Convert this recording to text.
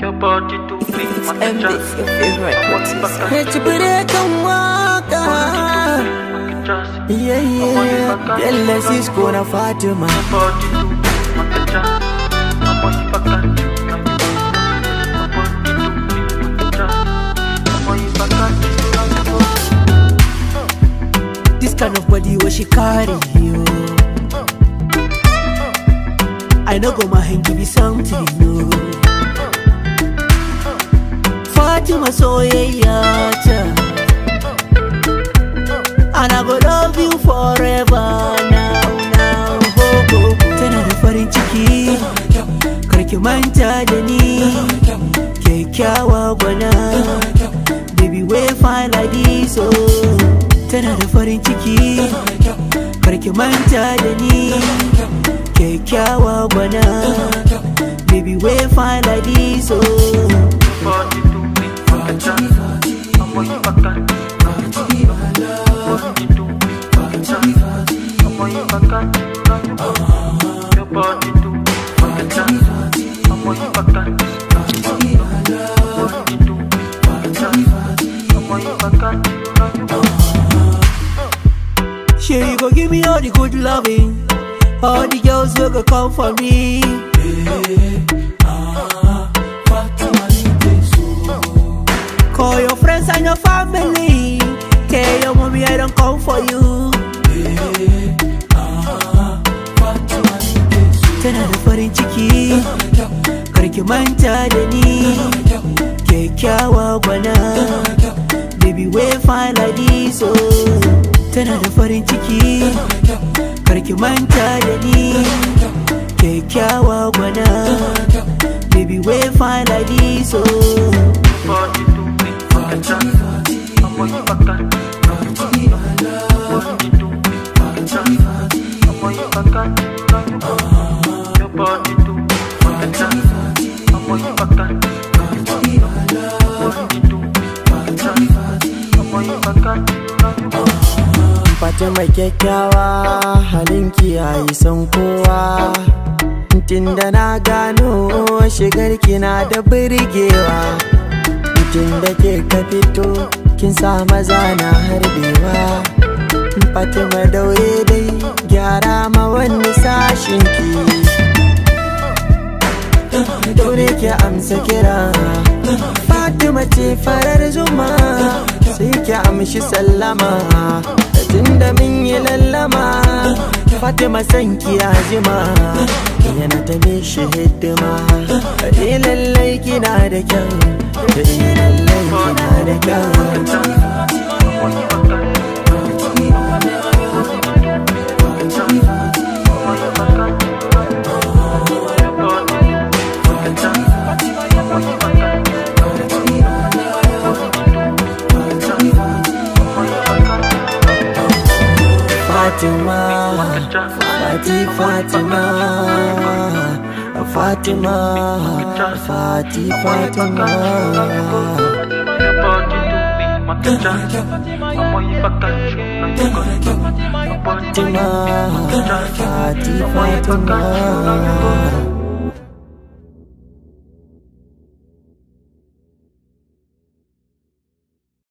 Your body to me, MD, your favorite producer. Let's put it on waka. Yeah, yeah. Jealous is gonna Fatima. Your body to me, this kind of body what she carry you. I know go my hand give you something new. Fatima so yeah, and I go love you forever now. Tana da farin ciki, karki manta da ni, kyakkyawa gwana, baby we fine like this oh. Tana da farin ciki, karki manta da ni, kyakkyawa gwana, baby we fine like this oh. Sure you go give me all the good loving, all the girls will go come for me. Call your friends and your family, tell your mommy I don't come for you. Tana da farin ciki, karki manta da ni, kyakkyawa gwana, baby we fine like this oh. Tana da farin ciki, karki manta da ni, kyakkyawa gwana, baby we fine like this oh. Fatima kyakkyawa, halinki yayi son kowa. Tunda na gano shigarki na da birgewa. Tunda ke ka fito kin sa maza na harbewa. Fatima daure dai gyara ma wani sashinki. Daure ki amsa kira, Fatima ce farar zuma, sai ki amshi sallama. Tunda min yi lallama, Fatima san ki ya jima, yana ta mishi hidima. Lallai kina da kyau, lallai kina da kyau. Fatima.